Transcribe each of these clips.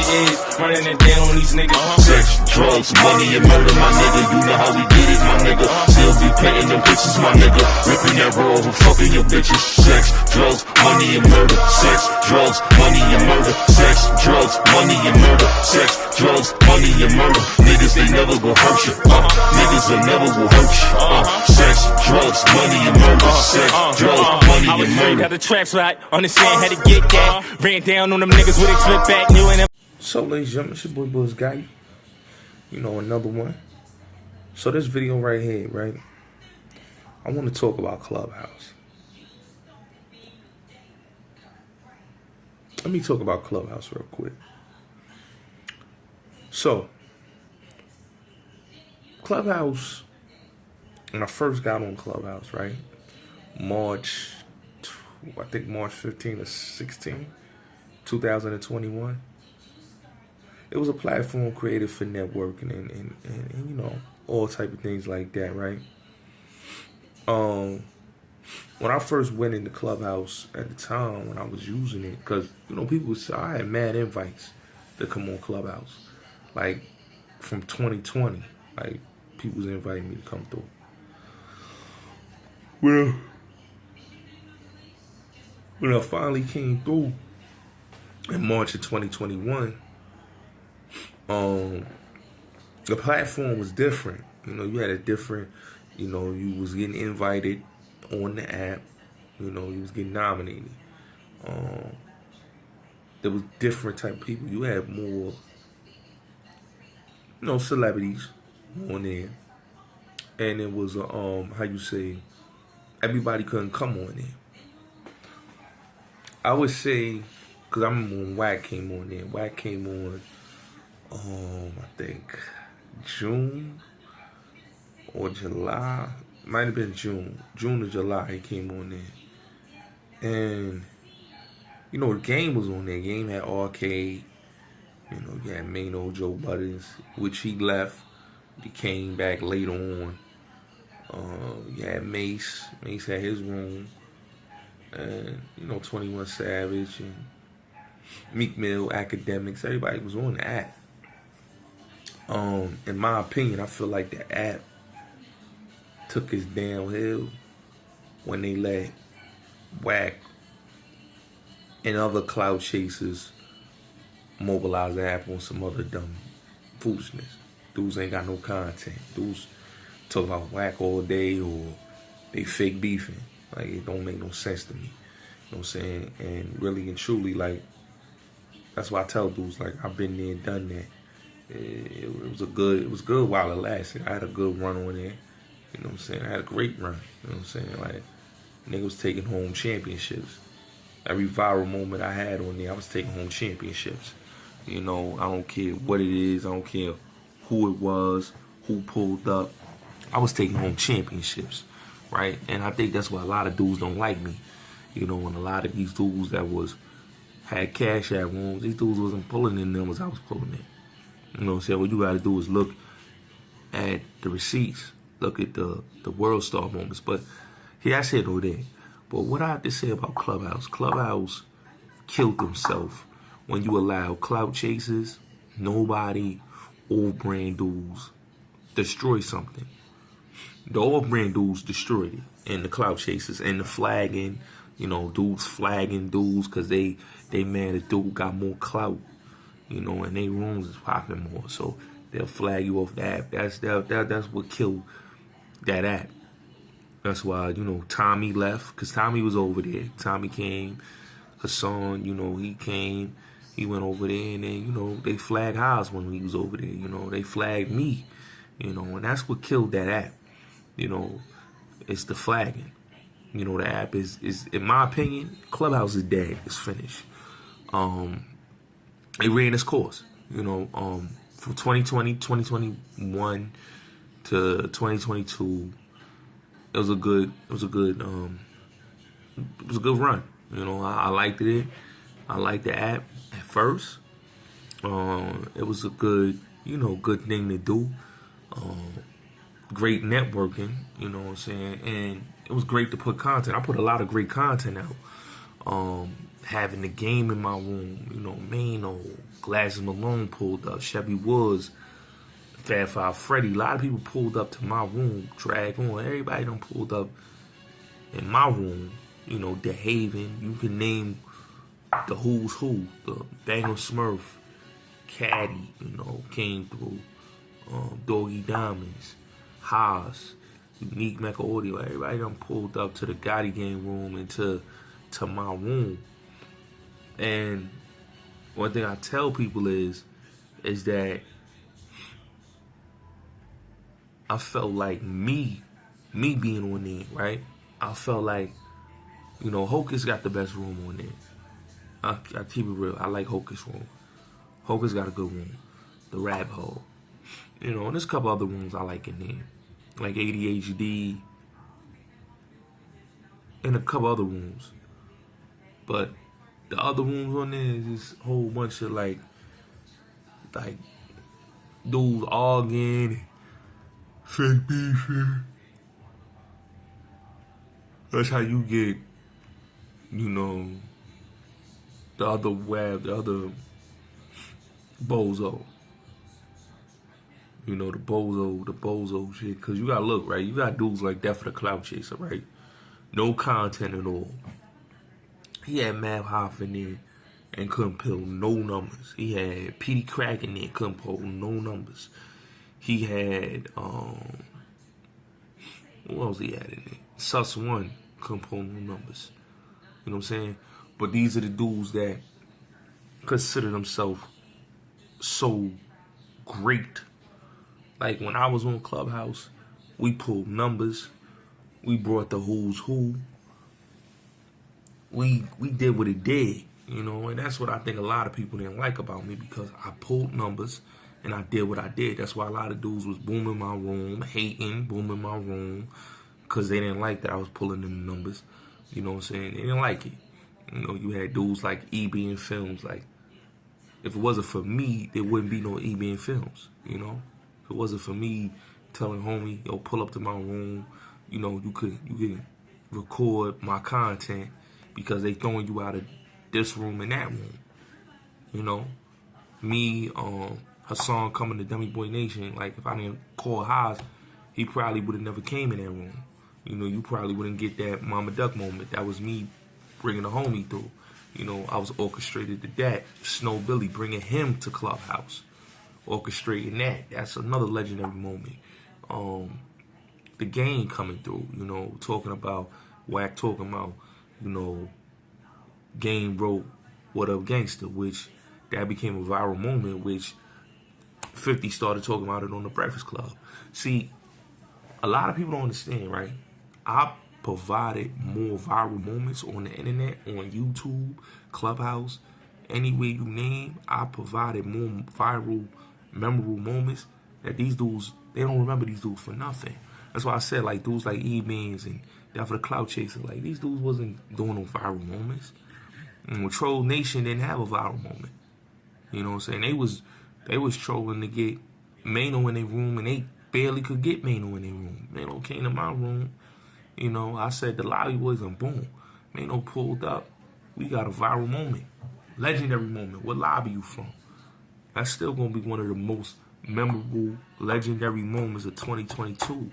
is, running it down on these niggas. Sex, drugs, money, and murder, my nigga. You know how we get it, my nigga. Still be painting them bitches, my nigga. Ripping that raw and fucking your bitches. Sex, drugs, money, and murder. Sex, drugs, money, and murder. Sex, drugs, money, and murder. Sex, drugs, money, and murder. Niggas, they never gon' hurt you. Niggas, they never will hurt you. Sex, drugs, money, and murder. Sex, drugs, money, and murder. Got the tracks right, understand how to get that. Ran down on them niggas with a flip back, new and them. So, ladies and gentlemen, it's your boy Buzz Guy. You know, another one. So, this video right here, right? I want to talk about Clubhouse. Let me talk about Clubhouse real quick. So, Clubhouse, when I first got on Clubhouse, right? March 15 or 16, 2021. It was a platform created for networking and you know, all type of things like that, right? When I first went into Clubhouse at the time when I was using it, because, you know, people would say, I had mad invites to come on Clubhouse. Like, from 2020, like, people was inviting me to come through. When I finally came through in March of 2021, the platform was different. You know, you had a different, you know, you was getting invited on the app. You know, you was getting nominated. There was different type of people. You had more, you know, celebrities on there. And it was, how you say, everybody couldn't come on there. I would say, because I remember when Wack came on there. Wack came on, I think, June or July. Might have been June. June or July he came on there. And, you know, the Game was on there. Game had Arcade. You know, you had main old Joe Buttons, which he left. He came back later on. You had Mase. Mase had his room. And, you know, 21 Savage and Meek Mill, Academics, everybody was on the app. In my opinion, I feel like the app took us downhill when they let Wack and other cloud chasers mobilize the app on some other dumb foolishness. Dudes ain't got no content. Dudes talk about Wack all day, or they fake beefing. Like, it don't make no sense to me. You know what I'm saying? And really and truly, like, that's why I tell dudes, like, I've been there and done that. It was good while it lasted. I had a good run on there. You know what I'm saying? I had a great run. You know what I'm saying? Like, nigga was taking home championships. Every viral moment I had on there, I was taking home championships. You know, I don't care what it is. I don't care who it was, who pulled up. I was taking home championships. Right? And I think that's why a lot of dudes don't like me. You know, and a lot of these dudes that had cash app rooms, these dudes wasn't pulling in numbers I was pulling in. You know what I'm saying? What you gotta do is look at the receipts, look at the world star moments. But here I said over there. But what I have to say about Clubhouse killed themselves when you allow clout chasers, nobody, old brand dudes destroy something. The old brand dudes destroyed it, and the clout chasers, and the flagging, you know, dudes flagging dudes because they mad a dude got more clout, you know, and they rooms is popping more, so they'll flag you off the app. That's what killed that app. That's why, you know, Tommy left, because Tommy was over there. Tommy came, Hassan, you know, he came, he went over there, and then, you know, they flagged Haas when he was over there, you know, they flagged me, you know, and that's what killed that app. You know, it's the flagging. You know, the app is in my opinion, Clubhouse is dead. It's finished. It ran its course. You know, from 2020, 2021 to 2022, it was a good run. You know, I liked it. I liked the app at first. It was a good thing to do. Great networking, you know what I'm saying? And it was great to put content. I put a lot of great content out. having the game in my room. You know, Mano, Glasses Malone pulled up, Chevy Woods, Fab Five Freddy. A lot of people pulled up to my room, Drag On. Everybody done pulled up in my room. You know, DeHaven. You can name the who's who. The Bangor Smurf, Caddy, you know, came through. Doggy Diamonds, Haas, Unique Mecha Audio. Everybody done pulled up to the Gotti game room and to my room. And one thing I tell people is that I felt like me being on there, right? I felt like, you know, Hocus got the best room on there. I keep it real. I like Hocus room. Hocus got a good room. The Rap Hole. You know, and there's a couple other rooms I like in there. Like ADHD. And a couple other rooms. But the other rooms on there is just a whole bunch of like dudes arguing, fake beef. That's how you get, you know, the other bozo. You know, the bozo shit. Cause you gotta look, right? You got dudes like that for the clout chaser, right? No content at all. He had Mav Hoff in there and couldn't pull no numbers. He had Petey Crack in there, couldn't pull no numbers. He had what else he had in there? Sus One couldn't pull no numbers. You know what I'm saying? But these are the dudes that consider themselves so great. Like when I was on Clubhouse, we pulled numbers. We brought the who's who. We did what it did, you know, and that's what I think a lot of people didn't like about me, because I pulled numbers and I did what I did. That's why a lot of dudes was booming my room, hating, booming my room, because they didn't like that I was pulling in the numbers. You know what I'm saying? They didn't like it. You know, you had dudes like EB and Films. Like, if it wasn't for me, there wouldn't be no EB and Films, you know? If it wasn't for me telling homie, yo, pull up to my room, you know, you could record my content, because they throwing you out of this room and that room. You know? Me, Hassan coming to Dummy Boy Nation, like if I didn't call Haas, he probably would have never came in that room. You know, you probably wouldn't get that Mama Duck moment. That was me bringing the homie through. You know, I was orchestrated to that. Snow Billy, bringing him to Clubhouse. Orchestrating that. That's another legendary moment. The Game coming through, you know, talking about, Wack talking about, you know, Game wrote What Up Gangsta, which that became a viral moment, which 50 started talking about it on the Breakfast Club. See, a lot of people don't understand, right? I provided more viral moments on the internet, on YouTube, Clubhouse, anywhere you name. I provided more viral, memorable moments that these dudes, they don't remember these dudes for nothing. That's why I said, like, dudes like E-Beans and that for the clout chasers, like, these dudes wasn't doing no viral moments. And Troll Nation didn't have a viral moment. You know what I'm saying? They was trolling to get Mano in their room, and they barely could get Mano in their room. Mano came to my room. You know, I said the lobby boys, and boom, Mano pulled up. We got a viral moment. Legendary moment. What lobby you from? That's still going to be one of the most memorable, legendary moments of 2022.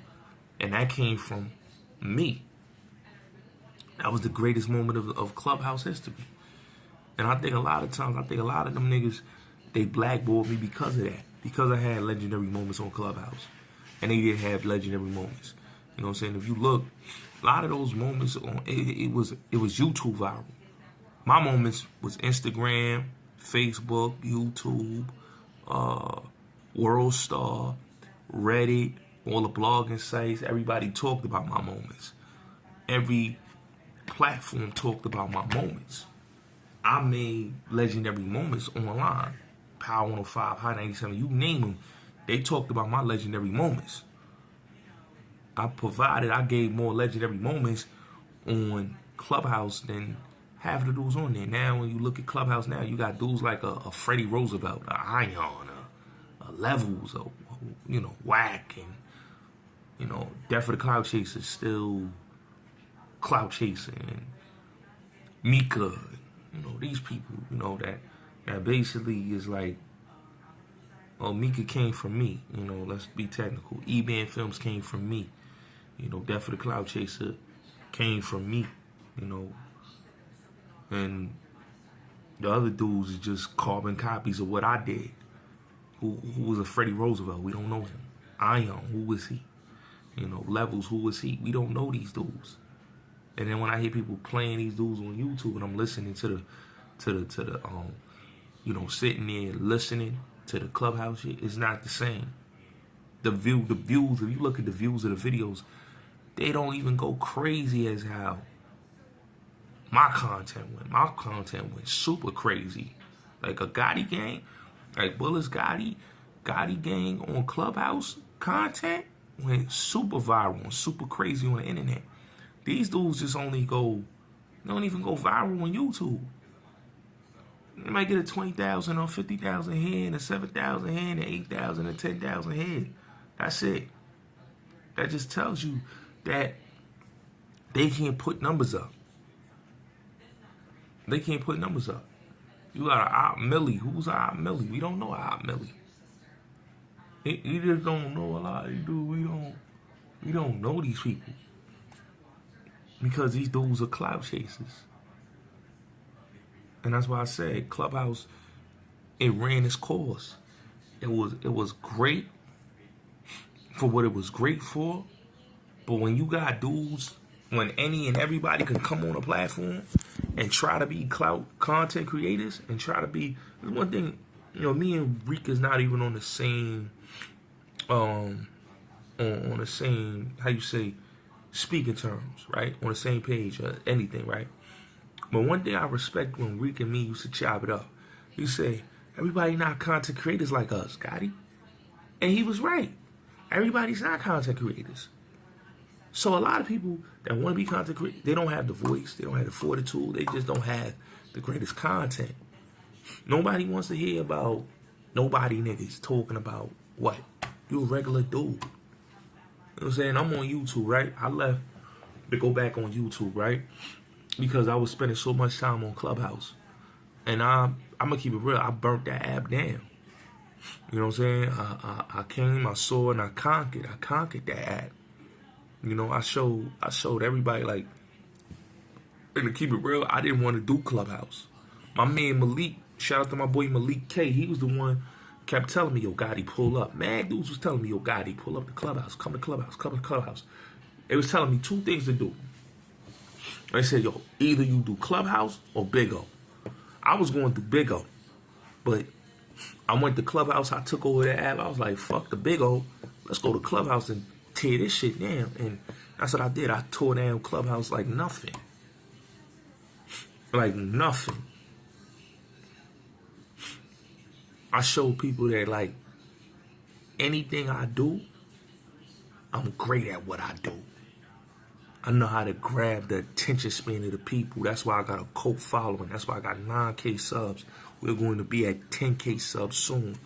And that came from me. That was the greatest moment of Clubhouse history. And I think a lot of times, a lot of them niggas, they blackballed me because of that. Because I had legendary moments on Clubhouse. And they did have legendary moments. You know what I'm saying? If you look, a lot of those moments, it was YouTube viral. My moments was Instagram, Facebook, YouTube, World Star, Reddit, all the blogging sites. Everybody talked about my moments. Every platform talked about my moments. I made legendary moments online. Power 105, High 97, you name them. They talked about my legendary moments. I gave more legendary moments on Clubhouse than half of the dudes on there. Now, when you look at Clubhouse now, you got dudes like a Freddie Roosevelt, a Ion, a Levels, you know, Wack, and, you know, Death for the Cloud Chasers, still Cloud Chasing, and Mika, You know, these people, you know, that basically is like, oh, Mika came from me. You know, let's be technical. E-Band Films came from me. You know, Death of the Cloud Chaser came from me. You know, and the other dudes is just carbon copies of what I did. Who was a Freddie Roosevelt? We don't know him. Ion, who was he? You know, Levels, who was he? We don't know these dudes. And then when I hear people playing these dudes on YouTube and I'm listening to the you know, sitting there listening to the Clubhouse shit, it's not the same. The views, if you look at the views of the videos, they don't even go crazy as how my content went. My content went super crazy. Like a Gotti gang, like Bullets Gotti gang on Clubhouse content went super viral and super crazy on the internet. These dudes just don't even go viral on YouTube. They might get a 20,000 or 50,000 head, and a 7,000 head, and 8,000 and 10,000 head. That's it. That just tells you that they can't put numbers up. They can't put numbers up. You got an Op Millie. Who's Op Millie? We don't know Op Millie. You just don't know a lot. We don't know these people. Because these dudes are clout chasers. And that's why I said Clubhouse, it ran its course. It was great for what it was great for. But when you got dudes, when any and everybody can come on a platform and try to be clout content creators and try to be, there's one thing, you know, me and Reek is not even on the same on the same, how you say, speaking terms, right? On the same page or anything, right? But one thing I respect when Reek and me used to chop it up, you say, everybody not content creators like us, Gotti. And he was right. Everybody's not content creators. So a lot of people that want to be content creators, they don't have the voice, they don't have the fortitude, they just don't have the greatest content. Nobody wants to hear about nobody niggas talking about what? You a regular dude. You know what I'm saying? I'm on YouTube, right? I left to go back on YouTube, right? Because I was spending so much time on Clubhouse. And I'm going to keep it real. I burnt that app down. You know what I'm saying? I came, I saw, and I conquered. I conquered that app. You know, I showed everybody, like, and to keep it real, I didn't want to do Clubhouse. My man Malik, shout out to my boy Malik K. He was the one kept telling me, yo, Gotti, pull up. Mad dudes was telling me, yo, Gotti, pull up the Clubhouse. Come to Clubhouse. Come to Clubhouse. It was telling me two things to do. They said, yo, either you do Clubhouse or Big O. I was going through Big O. But I went to Clubhouse. I took over the app. I was like, fuck the Big O. Let's go to Clubhouse and tear this shit down. And that's what I did. I tore down Clubhouse like nothing. Like nothing. I showed people that, like, anything I do, I'm great at what I do. I know how to grab the attention span of the people. That's why I got a cult following. That's why I got 9K subs. We're going to be at 10K subs soon.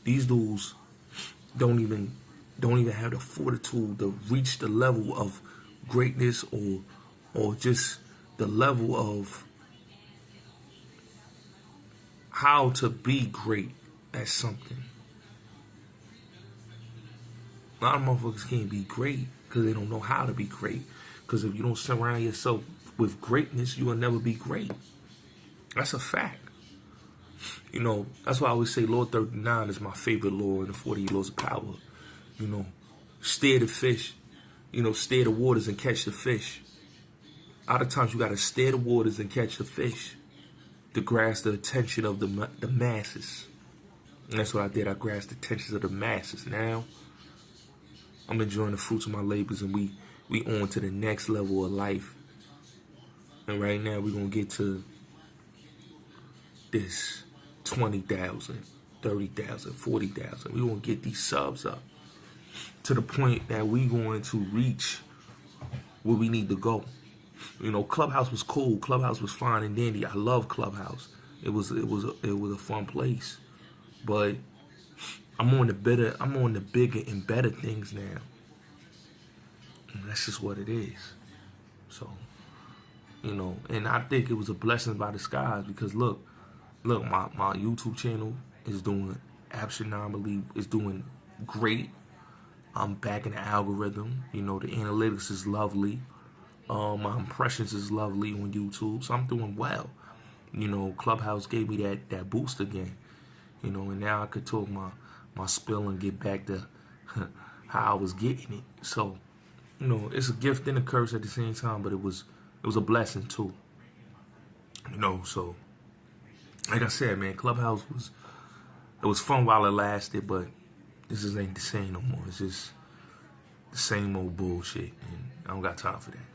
These dudes don't even have the fortitude to reach the level of greatness or just the level of how to be great at something. A lot of motherfuckers can't be great because they don't know how to be great. Because if you don't surround yourself with greatness, you will never be great. That's a fact. You know, that's why I always say Law 39 is my favorite law in the 48 Laws of Power. You know, steer the fish. You know, steer the waters and catch the fish. A lot of times you got to steer the waters and catch the fish to grasp the attention of the masses. And that's what I did. I grasped the attention of the masses. Now, I'm enjoying the fruits of my labors, and we on to the next level of life. And right now, we're going to get to this 20,000, 30,000, 40,000. We're going to get these subs up to the point that we're going to reach where we need to go. You know, Clubhouse was cool. Clubhouse was fine and dandy. I love Clubhouse. It was a fun place. But I'm on the bigger and better things now. And that's just what it is. So you know, and I think it was a blessing by the skies because look, my YouTube channel is doing astronomically, is doing great. I'm back in the algorithm. You know, the analytics is lovely. My impressions is lovely on YouTube, so I'm doing well. You know, Clubhouse gave me that boost again. You know, and now I could talk my spill and get back to how I was getting it. So, you know, it's a gift and a curse at the same time, but it was a blessing too. You know, so like I said, man, Clubhouse was fun while it lasted, but this just ain't the same no more. It's just the same old bullshit, and I don't got time for that.